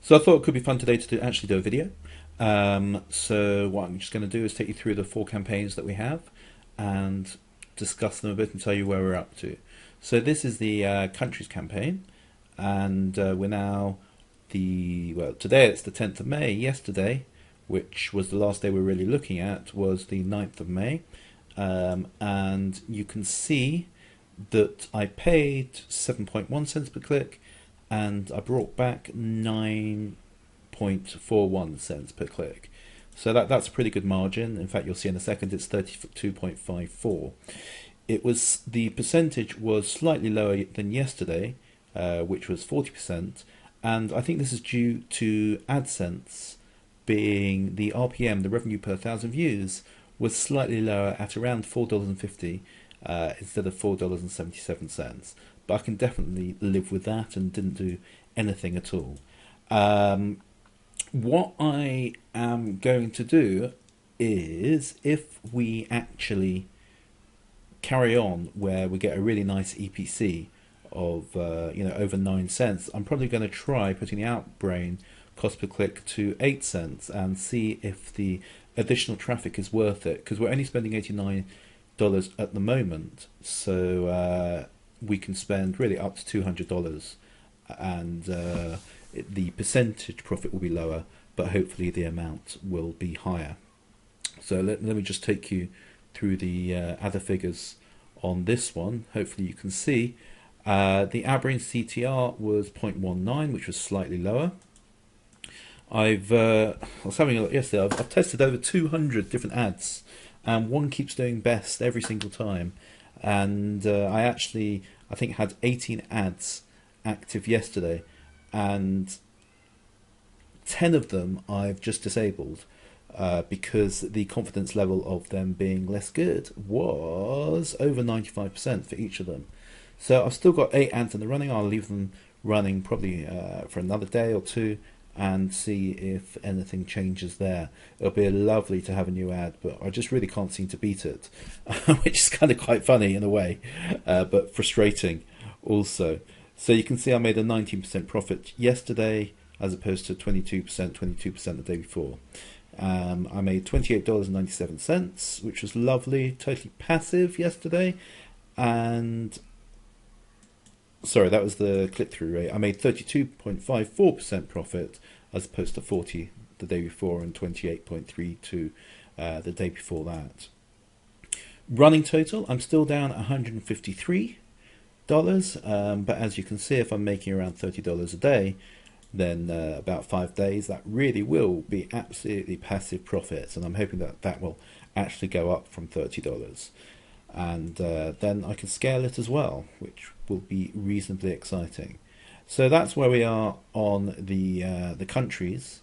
So I thought it could be fun today to actually do a video. So what I'm just going to do is take you through the 4 campaigns that we have and discuss them a bit and tell you where we're up to. So this is the countries campaign, and we're now today it's the 10th of May. Yesterday, which was the last day we're really looking at, was the 9th of May. And you can see that I paid 7.1 cents per click and I brought back 9.41 cents per click. So that's a pretty good margin. In fact, you'll see in a second it's 32.54. The percentage was slightly lower than yesterday, which was 40%, and I think this is due to AdSense being the RPM, the revenue per thousand views, was slightly lower at around $4.50 instead of $4.77. But I can definitely live with that and didn't do anything at all. What I am going to do is, if we actually carry on where we get a really nice EPC of over 9 cents, I'm probably going to try putting the Outbrain cost per click to 8 cents and see if the additional traffic is worth it, because we're only spending $89 at the moment, so we can spend really up to $200, and the percentage profit will be lower, but hopefully the amount will be higher. So let me just take you through the other figures on this one. Hopefully you can see the Outbrain CTR was 0.19, which was slightly lower. I was having a look yesterday. I've tested over 200 different ads, and one keeps doing best every single time. And I think had 18 ads active yesterday, and 10 of them I've just disabled because the confidence level of them being less good was over 95% for each of them. So I've still got 8 ads in the running. I'll leave them running probably for another day or two and see if anything changes there. It'll be lovely to have a new ad, but I just really can't seem to beat it, which is kind of quite funny in a way, but frustrating also. So you can see I made a 19% profit yesterday as opposed to 22% the day before. I made $28.97, which was lovely, totally passive yesterday, and sorry, that was the click-through rate. I made 32.54% profit as opposed to 40 the day before and 28.32 the day before that. Running total, I'm still down $153, but as you can see, if I'm making around $30 a day, then about 5 days, that really will be absolutely passive profits, and I'm hoping that will actually go up from $30. And then I can scale it as well, which will be reasonably exciting. So that's where we are on the countries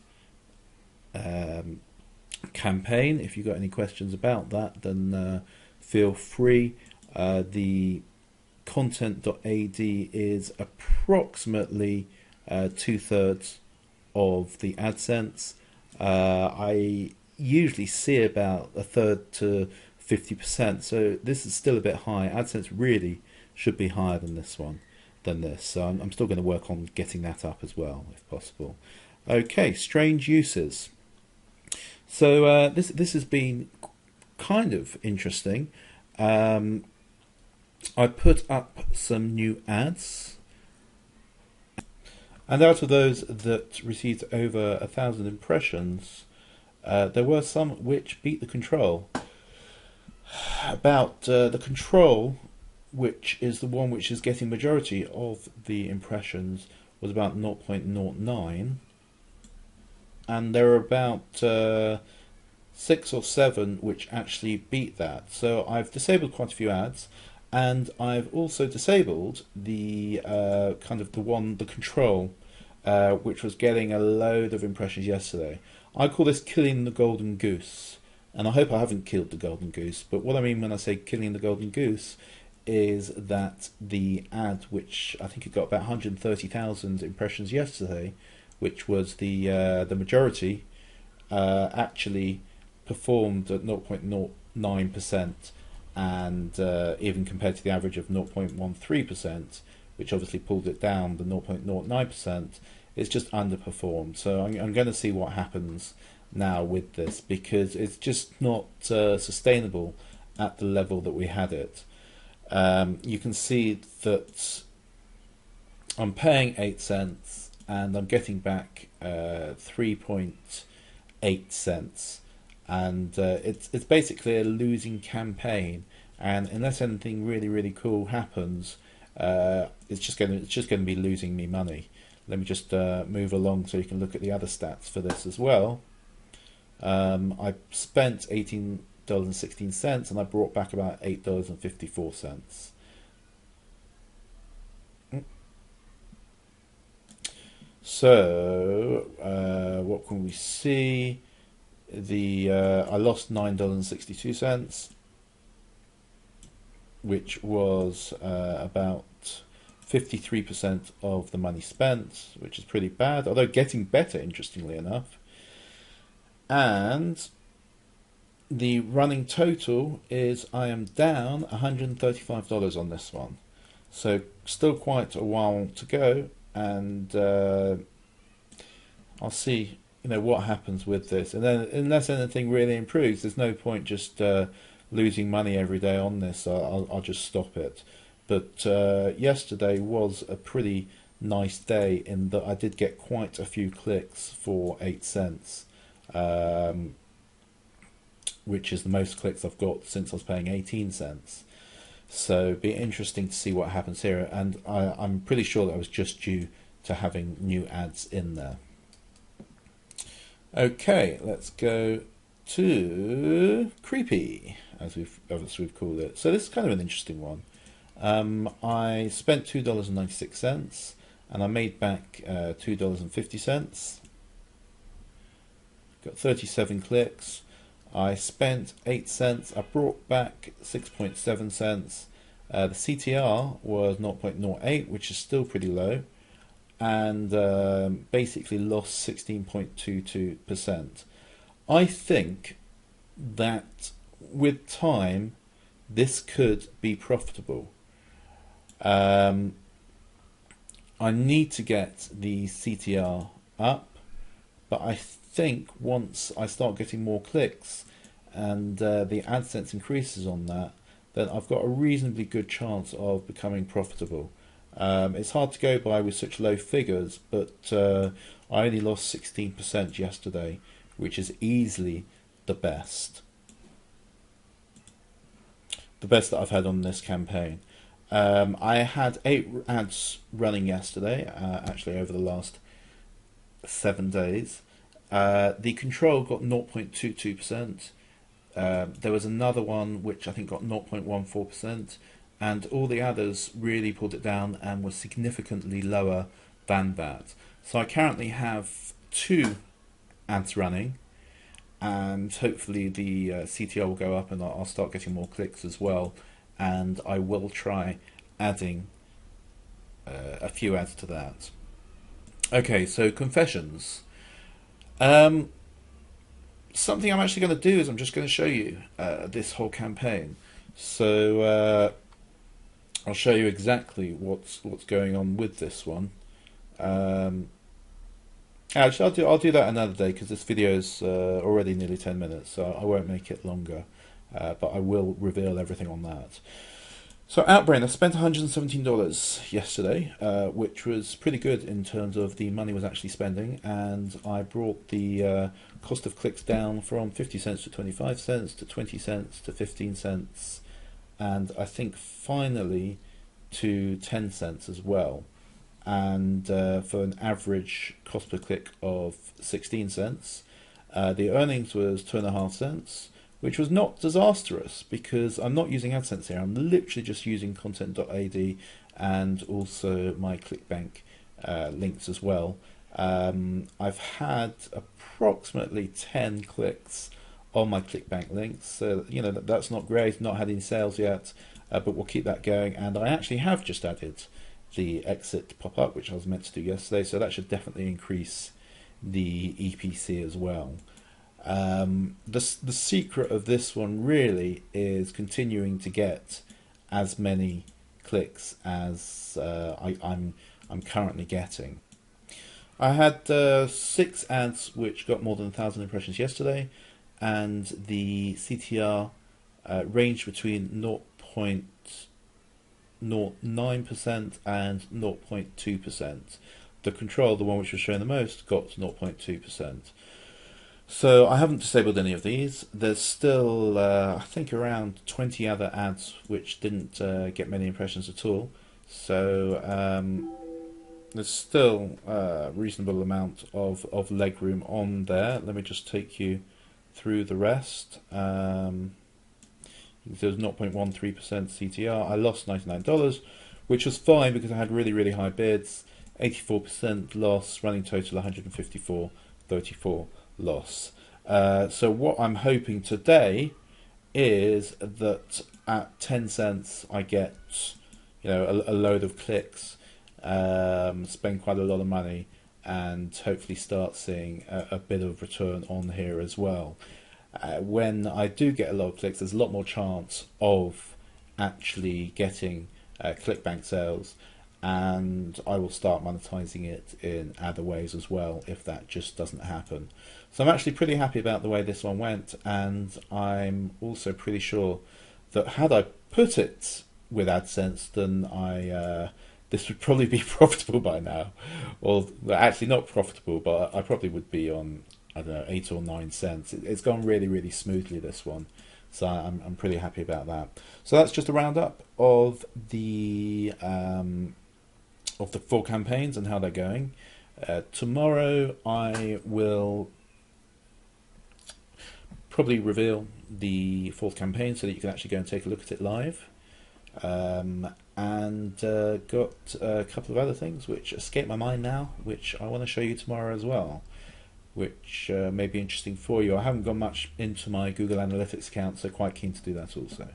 campaign. If you've got any questions about that, then feel free. The content.ad is approximately 2/3 of the AdSense. I usually see about 1/3 to 50%, so this is still a bit high. AdSense really should be higher than this. So I'm still going to work on getting that up as well, if possible. Okay, strange uses. So this has been kind of interesting. I put up some new ads, and out of those that received over 1,000 impressions, there were some which beat the control. About the control, which is the one which is getting majority of the impressions, was about 0.09, and there are about 6 or 7 which actually beat that. So I've disabled quite a few ads, and I've also disabled the the control, which was getting a load of impressions yesterday. I call this killing the golden goose. And I hope I haven't killed the golden goose, but what I mean when I say killing the golden goose is that the ad, which I think it got about 130,000 impressions yesterday, which was the majority, actually performed at 0.09%, and even compared to the average of 0.13%, which obviously pulled it down, the 0.09%, it's just underperformed. So I'm going to see what happens now with this, because it's just not sustainable at the level that we had it. You can see that I'm paying 8 cents and I'm getting back 3.8 cents, and it's basically a losing campaign. And unless anything really cool happens, it's just going to be losing me money. Let me just move along so you can look at the other stats for this as well. I spent $18.16 and I brought back about $8.54. So what can we see? I lost $9.62, which was about 53% of the money spent, which is pretty bad, although getting better, interestingly enough. And the running total is I am down $135 on this one. So still quite a while to go, and I'll see what happens with this. And then unless anything really improves, there's no point just losing money every day on this. I'll just stop it. But yesterday was a pretty nice day in that I did get quite a few clicks for 8 cents, which is the most clicks I've got since I was paying 18 cents. So it'd be interesting to see what happens here. And I'm pretty sure that I was just due to having new ads in there. Okay, let's go to Creepy, as we've called it. So this is kind of an interesting one. I spent $2.96 and I made back $2.50. Got 37 clicks. I spent 8 cents. I brought back 6.7 cents. The CTR was 0.08, which is still pretty low, and basically lost 16.22%. I think that with time, this could be profitable. I need to get the CTR up, but I think once I start getting more clicks and the AdSense increases on that, then I've got a reasonably good chance of becoming profitable. It's hard to go by with such low figures, but I only lost 16% yesterday, which is easily the best that I've had on this campaign. I had 8 ads running yesterday, actually over the last 7 days. The control got 0.22%. There was another one which I think got 0.14%, and all the others really pulled it down and were significantly lower than that. So I currently have 2 ads running, and hopefully the CTR will go up and I'll start getting more clicks as well, and I will try adding a few ads to that. Okay, so confessions. Something I'm actually going to do is I'm just going to show you this whole campaign. So I'll show you exactly what's going on with this one. Actually, I'll do that another day, because this video is already nearly 10 minutes, so I won't make it longer. But I will reveal everything on that. So Outbrain, I spent $117 yesterday, which was pretty good in terms of the money I was actually spending, and I brought the cost of clicks down from 50 cents to 25 cents to 20 cents to 15 cents, and I think finally to 10 cents as well. And for an average cost per click of 16 cents, the earnings was 2.5 cents. Which was not disastrous, because I'm not using AdSense here. I'm literally just using content.ad and also my ClickBank links as well. I've had approximately 10 clicks on my ClickBank links, so that's not great. Not had any sales yet, but we'll keep that going. And I actually have just added the exit pop-up, which I was meant to do yesterday, so that should definitely increase the EPC as well. The secret of this one really is continuing to get as many clicks as I'm currently getting. I had 6 ads which got more than 1,000 impressions yesterday, and the CTR ranged between 0.09% and 0.2%. The control, the one which was showing the most, got 0.2%. So I haven't disabled any of these. There's still, I think, around 20 other ads which didn't get many impressions at all. So there's still a reasonable amount of leg room on there. Let me just take you through the rest. There's 0.13% CTR. I lost $99, which was fine because I had really, really high bids. 84% loss, running total 154.34 loss. So what I'm hoping today is that at 10 cents I get, a load of clicks, spend quite a lot of money, and hopefully start seeing a bit of return on here as well. When I do get a lot of clicks, there's a lot more chance of actually getting ClickBank sales, and I will start monetizing it in other ways as well if that just doesn't happen. So I'm actually pretty happy about the way this one went, and I'm also pretty sure that had I put it with AdSense, then this would probably be profitable by now. Or actually not profitable, but I probably would be on, I don't know, 8 or 9 cents. It's gone really, really smoothly, this one. So I'm pretty happy about that. So that's just a roundup of the 4 campaigns and how they're going. Tomorrow I will probably reveal the 4th campaign so that you can actually go and take a look at it live. And got a couple of other things which escape my mind now, which I want to show you tomorrow as well, which may be interesting for you. I haven't gone much into my Google Analytics account, so quite keen to do that also.